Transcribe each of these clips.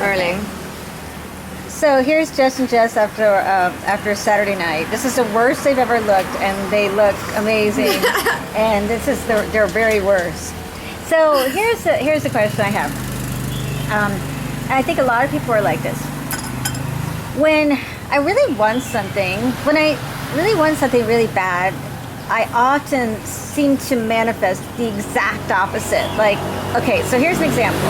early. So here's Jess and Jess after Saturday night. This is the worst they've ever looked, and they look amazing. And this is their very worst. So here's the question I have. And I think a lot of people are like this. When I really want something really bad, I often seem to manifest the exact opposite. Like, okay, so here's an example.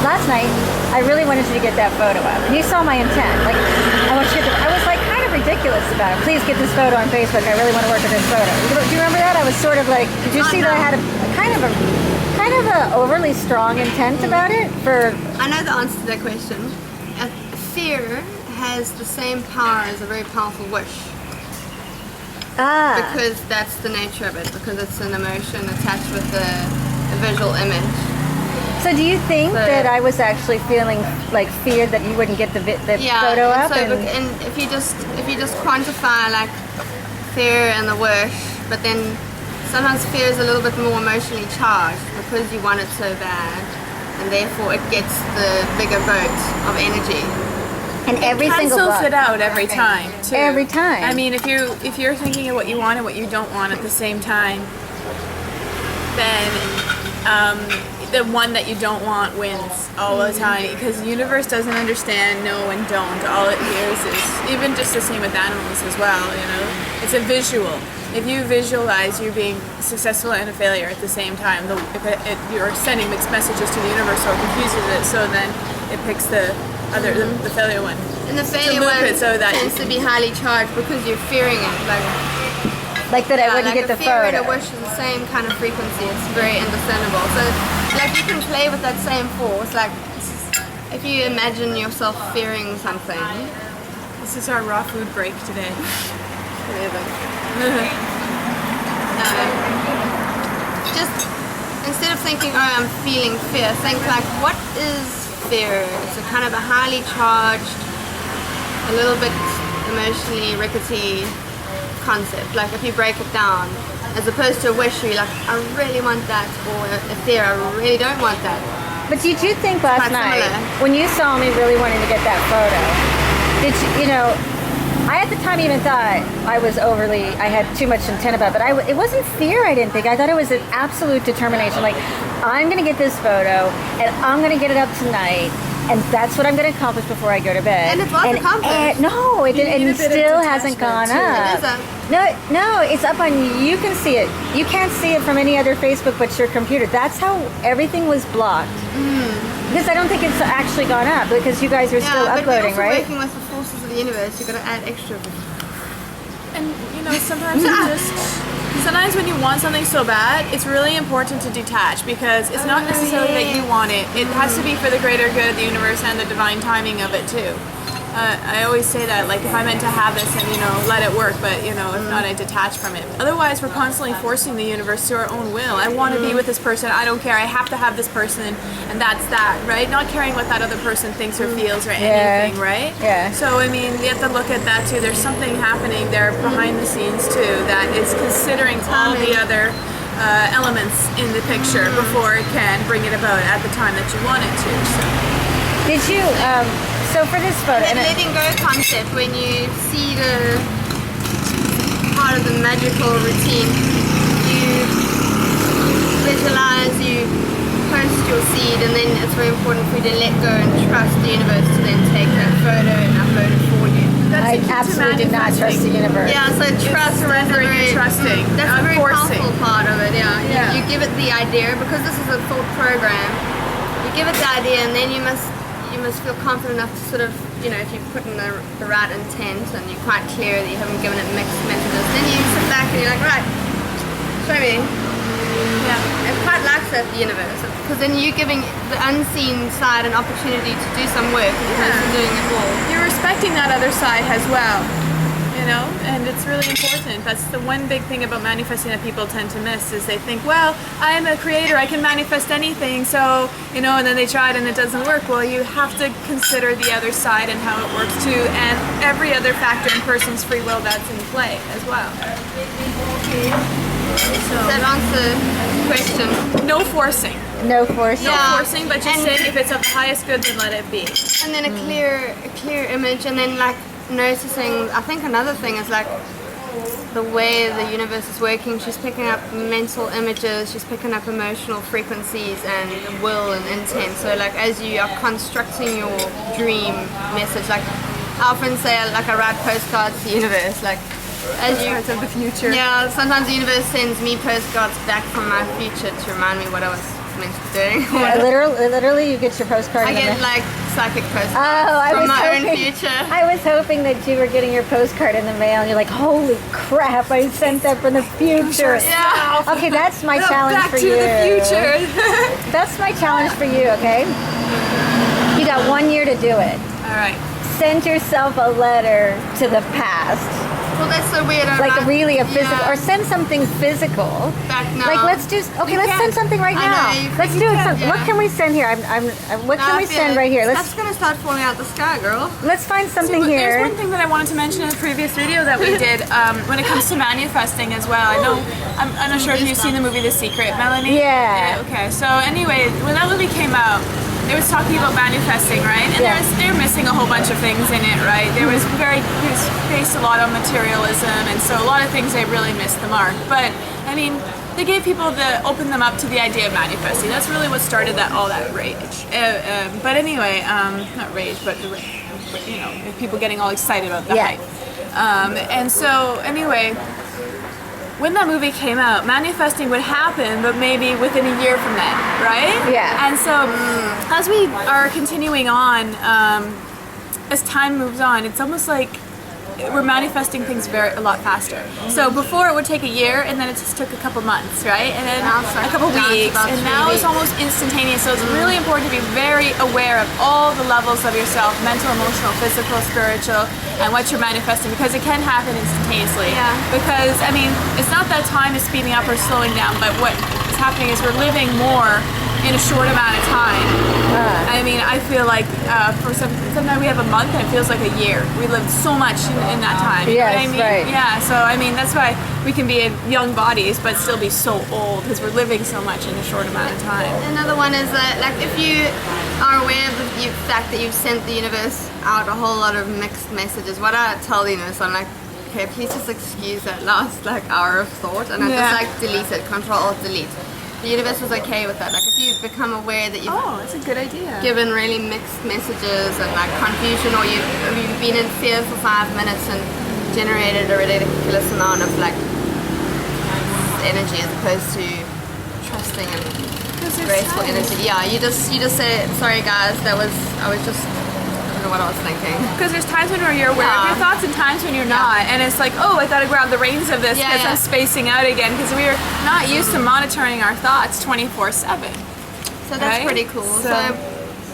Last night, I really wanted you to get that photo up. And you saw my intent. Like, I was like kind of ridiculous about it. Please get this photo on Facebook. I really want to work with this photo. Do you remember that? I was sort of like, did you see that I had a kind of a overly strong intent about it? I know the answer to that question. Fear has the same power as a very powerful wish. Because that's the nature of it, because it's an emotion attached with a visual image. So do you think that I was actually feeling like fear that you wouldn't get the photo up? And if you just quantify like fear and the wish, but then sometimes fear is a little bit more emotionally charged because you want it so bad, and therefore it gets the bigger vote of energy. And every single cancels it out every time too. Every time. I mean, if you're thinking of what you want and what you don't want at the same time, then the one that you don't want wins all the time, because the universe doesn't understand no and don't. All it hears is, even just the same with animals as well, you know, it's a visual. If you visualize you being successful and a failure at the same time, you're sending mixed messages to the universe, so it confuses it, so then it picks the failure one. And the failure one tends to be highly charged because you're fearing it. Like that I wouldn't get the photo. Fear and a wish is the same kind of frequency. It's very indiscernible. So, like, you can play with that same force. Like, if you imagine yourself fearing something. This is our raw food break today. Just instead of thinking, oh, I'm feeling fear, think like, what is fear? It's a kind of a highly charged, a little bit emotionally rickety concept. Like if you break it down, as opposed to a wish, you're like, I really want that, or a fear, I really don't want that. But did you think last night, when you saw me really wanting to get that photo, did you know, I at the time even thought I had too much intent about it, but it wasn't fear, I didn't think. I thought it was an absolute determination. Like, I'm going to get this photo, and I'm going to get it up tonight, and that's what I'm going to accomplish before I go to bed. And it was accomplished. No, it didn't. It still hasn't gone up. It is up. No, it's up on, you can see it. You can't see it from any other Facebook but your computer. That's how everything was blocked. Because I don't think it's actually gone up, because you guys are still uploading, right? Working with the forces of the universe, you've got to add extra. And you know, sometimes when you want something so bad, it's really important to detach, because it's not necessarily that you want it. It has to be for the greater good of the universe and the divine timing of it too. I always say that, like, if I meant to have this, and, you know, let it work, but, you know, if not, I detach from it. Otherwise, we're constantly forcing the universe to our own will. I want to be with this person, I don't care, I have to have this person, and that's that, right? Not caring what that other person thinks or feels or anything, right? Yeah. So, I mean, you have to look at that too. There's something happening there behind the scenes too that is considering all the other elements in the picture before it can bring it about at the time that you want it to. So. Did you, so for this photo... And letting go concept, when you see the part of the magical routine, you visualize, you post your seed, and then it's very important for you to let go and trust the universe to then take that photo and upload it for you. I absolutely did not trust the universe. Yeah, so trust, surrendering and trusting. That's a very forcing. powerful part of it, yeah. You give it the idea, because this is a thought program, you give it the idea, and then you must feel confident enough to sort of, you know, if you put in the right intent and you're quite clear that you haven't given it mixed messages, then you sit back and you're like, right, show me. Yeah. It quite likes that, the universe, because then you're giving the unseen side an opportunity to do some work as opposed to doing it all. You're respecting that other side as well, you know, and it's really important. That's the one big thing about manifesting that people tend to miss, is they think, well, I am a creator, I can manifest anything, so, you know, and then they try it and it doesn't work. Well, you have to consider the other side and how it works too, and every other factor in person's free will that's in play as well. Does that answer the question? No forcing. No forcing. No Yeah. forcing, but just And- saying if it's of the highest good, then let it be. And then a clear image, and then like noticing. I think another thing is like the way the universe is working. She's picking up mental images. She's picking up emotional frequencies and will and intent. So like as you are constructing your dream message, like I often say, like I write postcards to the universe, like. As you, Parts of the future. yeah, sometimes the universe sends me postcards back from my future to remind me what I was meant to be doing. Yeah, literally, you get your postcard. I in the get mail. like psychic postcards I from was my hoping, own future. I was hoping that you were getting your postcard in the mail, and you're like, "Holy crap! I sent that from the future." Yeah. Okay, that's my challenge Back for to you. the future. That's my challenge for you. Okay, you got 1 year to do it. All right. Send yourself a letter to the past, Well, that's so weird. I like write- really a physical, yeah, or send something physical. back now. Like let's do. Okay, You let's can. send something right I know, now. you Let's can, do you it. can, What yeah. can we send here? What can we send right here? That's gonna start falling out the sky, girl. Let's find something There's here. one thing that I wanted to mention in the previous video that we did when it comes to manifesting as well. I know, I'm not sure if you've seen the movie The Secret, Melanie? Yeah. Okay, so anyway, when that movie came out, it was talking about manifesting, right? And Yeah. they're missing a whole bunch of things in it, right? It was based a lot on materialism, and so a lot of things they really missed the mark. But I mean, they gave people open them up to the idea of manifesting. That's really what started all that rage. But anyway, not rage, but you know, people getting all excited about the Yeah. hype. And so anyway, when that movie came out, manifesting would happen, but maybe within a year from then, right? Yeah. And so as we are continuing on, as time moves on, it's almost like we're manifesting things a lot faster. So before it would take a year, and then it just took a couple months, right? And then Now it's like a couple down to weeks, about and 3 now it's weeks. almost instantaneous. So it's really important to be very aware of all the levels of yourself: mental, emotional, physical, spiritual, and what you're manifesting, because it can happen instantaneously. Yeah. Because I mean, it's not that time is speeding up or slowing down, but what is happening is we're living more in a short amount of time. I mean, I feel like sometimes we have a month and it feels like a year. We lived so much in that time. You know what I Yes, mean? right. Yeah, so I mean, that's why we can be in young bodies but still be so old, because we're living so much in a short amount of time. Another one is that, like, if you are aware of the fact that you've sent the universe out a whole lot of mixed messages, what I tell the universe, I'm like, okay, please just excuse that last like hour of thought, and I Yeah. just like delete it, Control-Alt-Delete. The universe was okay with that. Like, if you become aware that you've Oh, that's a good idea. given really mixed messages and like confusion, or you've been in fear for 5 minutes and generated a ridiculous amount of like energy as opposed to trusting and graceful energy. Yeah, you just say, sorry guys, I was just, I don't know what I was thinking. Because there's times when you're aware of your Yeah. thoughts and times when you're not. And it's like, oh, I gotta grab the reins of this Yeah, because yeah. I'm spacing out again, because we're not used to monitoring our thoughts 24/7. So that's Right? pretty cool. So-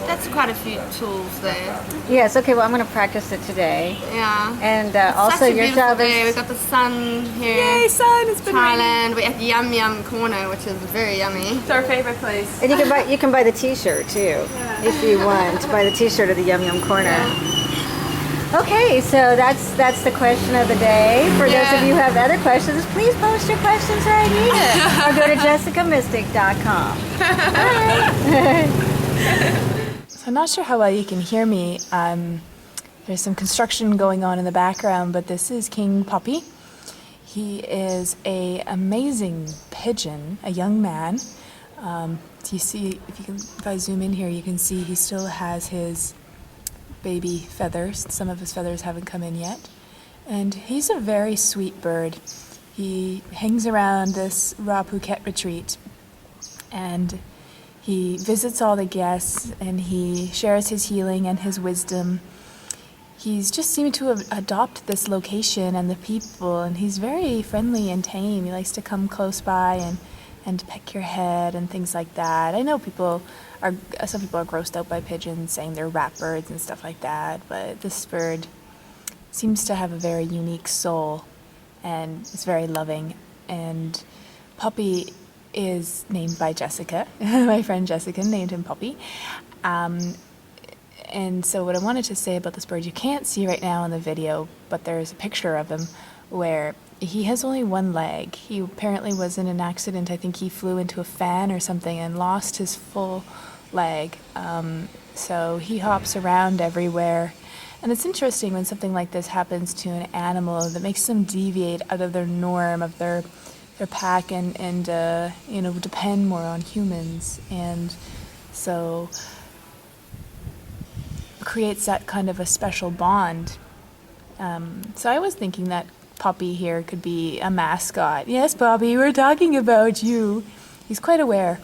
So that's quite a few tools there. Yes. Okay. Well, I'm going to practice it today. Yeah. And also, Such a your beautiful job day. We've is got the sun here. Yay, son, it's been raining. Thailand. We're at Yum Yum Corner, which is very yummy. It's our favorite place. and you can buy the T-shirt too, if you want to buy the T-shirt of the Yum Yum Corner. Okay, so that's the question of the day. For those of Yeah. you who have other questions, please post your questions right here, or go to jessicamystic.com. So I'm not sure how well you can hear me. There's some construction going on in the background, but this is King Puppy. He is an amazing pigeon, a young man. Do you see, if I zoom in here, you can see he still has his baby feathers. Some of his feathers haven't come in yet. And he's a very sweet bird. He hangs around this Ra Phuket retreat, and he visits all the guests, and he shares his healing and his wisdom. He's just seemed to adopt this location and the people, and he's very friendly and tame. He likes to come close by and peck your head and things like that. I know some people are grossed out by pigeons, saying they're rat birds and stuff like that, but this bird seems to have a very unique soul, and it's very loving. And Puppy is named by Jessica. My friend Jessica named him Puppy. And so what I wanted to say about this bird, you can't see right now in the video, but there's a picture of him where he has only one leg. He apparently was in an accident. I think he flew into a fan or something and lost his full leg. So he hops around everywhere. And it's interesting when something like this happens to an animal that makes them deviate out of their norm, of their pack, and depend more on humans. And so creates that kind of a special bond. So I was thinking that Puppy here could be a mascot. Yes, Bobby, we're talking about you. He's quite aware.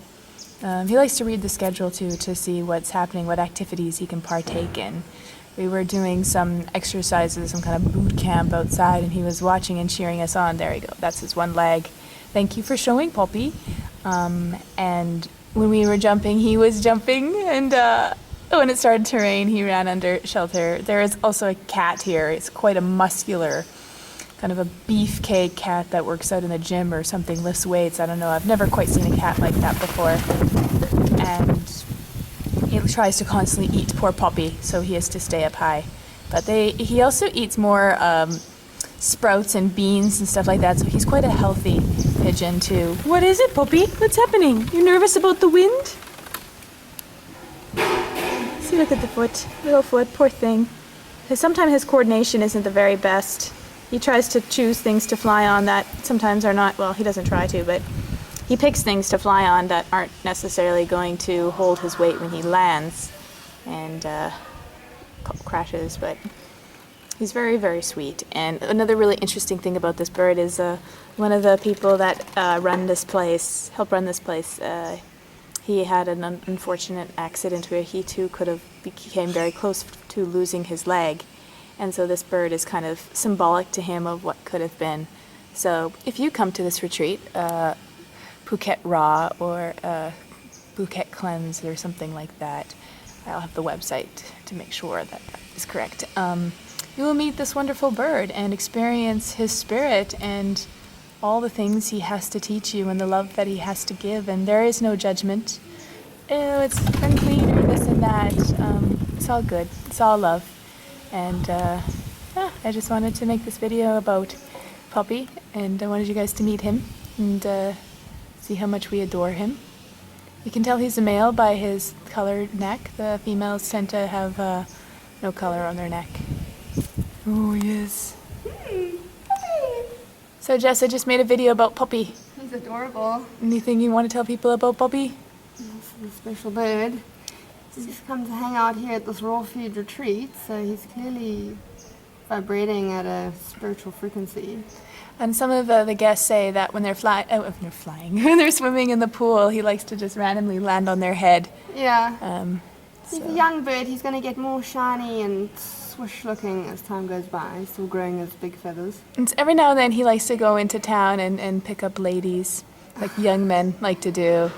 He likes to read the schedule too, to see what's happening, what activities he can partake in. We were doing some exercises, some kind of boot camp outside, and he was watching and cheering us on. There you go. That's his one leg. Thank you for showing, Poppy. And when we were jumping, he was jumping, and when it started to rain, he ran under shelter. There is also a cat here. It's quite a muscular, kind of a beefcake cat that works out in the gym or something, lifts weights. I don't know. I've never quite seen a cat like that before. And he tries to constantly eat poor Poppy, so he has to stay up high. But he also eats more sprouts and beans and stuff like that, so he's quite a healthy pigeon too. What is it, Poppy? What's happening? You nervous about the wind? See, look at the foot. Little foot, poor thing. Because sometimes his coordination isn't the very best. He tries to choose things to fly on that sometimes are not, well, he doesn't try to, but he picks things to fly on that aren't necessarily going to hold his weight when he lands and crashes, but he's very, very sweet. And another really interesting thing about this bird is one of the people that help run this place, he had an unfortunate accident where he too became very close to losing his leg. And so this bird is kind of symbolic to him of what could have been. So if you come to this retreat, Phuket Raw or Phuket Cleanse or something like that, I'll have the website to make sure that is correct. You will meet this wonderful bird and experience his spirit and all the things he has to teach you and the love that he has to give. And there is no judgment. Oh, it's unclean or this and that. It's all good. It's all love. And I just wanted to make this video about Puppy, and I wanted you guys to meet him and see how much we adore him. You can tell he's a male by his colored neck. The females tend to have no color on their neck. Oh, yes. So Jess, I just made a video about Puppy. He's adorable. Anything you want to tell people about Puppy? He's a special bird. He's just come to hang out here at this raw food retreat, so he's clearly vibrating at a spiritual frequency. And some of the guests say that when they're when they're swimming in the pool, he likes to just randomly land on their head. Yeah. He's a young bird. He's going to get more shiny and swish looking as time goes by. He's still growing his big feathers. And every now and then he likes to go into town and pick up ladies, like young men like to do.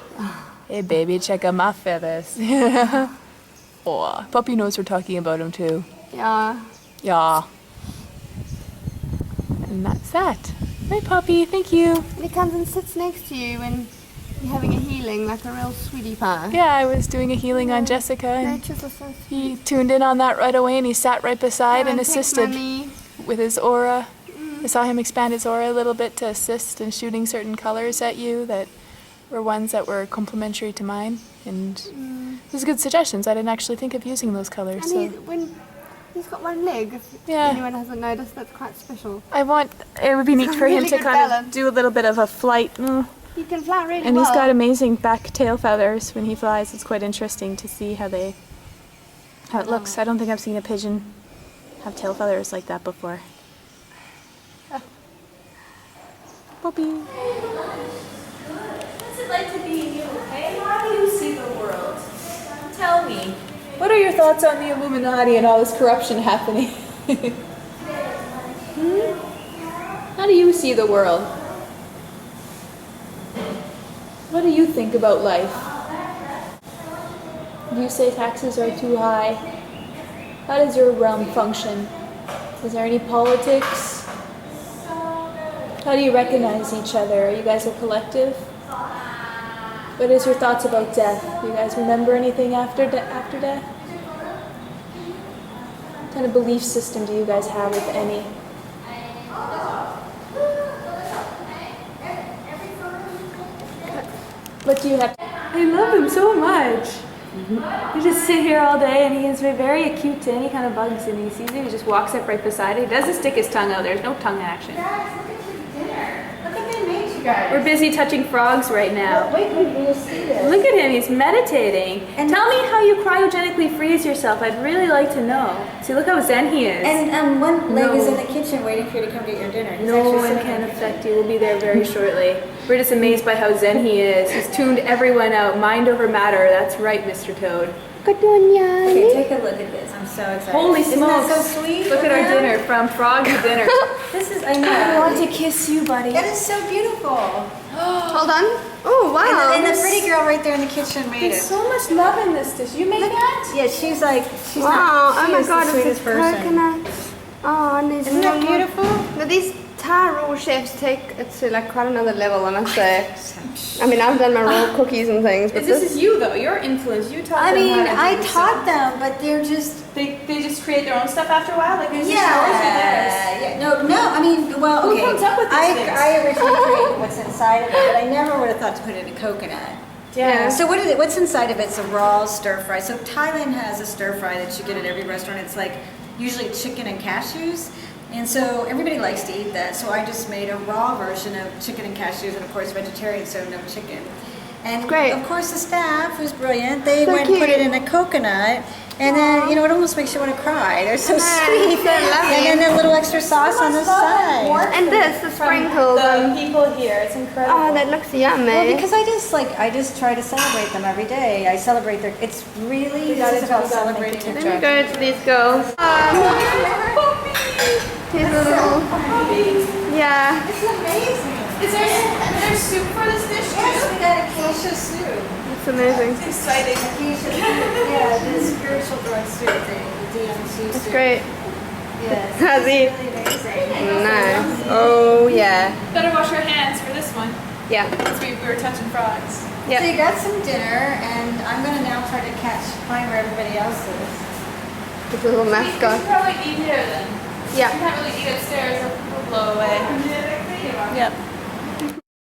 Hey baby, check out my feathers. Oh, Puppy knows we're talking about him too. Yeah. Yeah. And that's that. Hi Puppy, thank you. And he comes and sits next to you when you're having a healing, like a real sweetie pie. Yeah, I was doing a healing on Jessica and Nature's so sweet. he tuned in on that right away and he sat right beside and picks assisted my knee. with his aura. I saw him expand his aura a little bit to assist in shooting certain colors at you that were ones that were complementary to mine, and it was good suggestions. I didn't actually think of using those colors. And So he's got one leg. If Yeah. anyone hasn't noticed, that's quite special. it would be neat for him Really to good kind balance. of do a little bit of a flight. He can fly really And well. he's got amazing back tail feathers when he flies. It's quite interesting to see how it looks. I don't think I've seen a pigeon have tail feathers like that before. Bobby. What's it like to be you, okay? How do you see the world? Tell me. What are your thoughts on the Illuminati and all this corruption happening? How do you see the world? What do you think about life? Do you say taxes are too high? How does your realm function? Is there any politics? How do you recognize each other? Are you guys a collective? What is your thoughts about death? Do you guys remember anything after death? What kind of belief system do you guys have, if any? What do you have? I love him so much. You just sit here all day, and he is very acute to any kind of bugs, and he sees it, he just walks up right beside it. He doesn't stick his tongue out. There's no tongue action. Guys, look at your dinner. Look what they made you guys. We're busy touching frogs right now. Wait, we'll see this. Look at him, he's meditating. And tell me how you cryogenically freeze yourself. I'd really like to know. See, look how zen he is. And one leg is No. in the kitchen waiting for you to come get your dinner. He's No actually one sitting can in the affect you. We'll be there very shortly. We're just amazed by how zen he is. He's tuned everyone out. Mind over matter. That's right, Mr. Toad. Okay, take a look at this. I'm so excited. Holy Isn't smokes. that so sweet? Look at our dinner, from frog to dinner. This is, I know. I want to kiss you, buddy. That is so beautiful. Hold on. Oh wow. And the pretty girl right there in the kitchen made There's it. so much love in this dish. You make that? Yeah, she's like, she's Wow. not, Oh she my is god, the it's sweetest a person. coconut. Oh, and these Isn't that little- beautiful? Now these Thai raw chefs take it to like quite another level, I must say. I mean, I've done my raw cookies and things, but This is you, though. Your influence. You taught I them mean, how to I do this taught stuff. them, but they're just, They just create their own stuff after a while? Like, there's just always been this. yeah. No, I mean, well, Who okay. comes up with these things? I originally created what's inside of it, but I never would have thought to put it in a coconut. Yeah. So what is it? What's inside of it's a raw stir fry. So Thailand has a stir fry that you get at every restaurant. It's like usually chicken and cashews. And so everybody likes to eat that. So I just made a raw version of chicken and cashews, and of course vegetarian, so no chicken. And Great. of course the staff, who's brilliant, they So went and put cute. it in a coconut. And then, you know, it almost makes you want to cry. They're so sweet. so lovely. And then a little extra sauce on the side. and this, the sprinkles. The people here. It's incredible. Oh, that looks yummy. Well, because I just try to celebrate them every day. I celebrate their. It's really this is about celebrating their Let me joy. go to these girls. Here's a little, yeah. It's amazing. Is there soup for this dish too? Yes, we got acacia soup. It's amazing. It's exciting. Acacia, yeah, the spiritual drug soup thing, the DMC It's soup. great. Yes. How's it? Really amazing. Nice. Oh, yeah. Better wash your hands for this one. Yeah. Because we were touching frogs. So Yep. you got some dinner, and I'm gonna now try to find where everybody else is. It's a little We mascot. should probably eat here then. Yeah. We can't really eat upstairs or people blow away. Yep.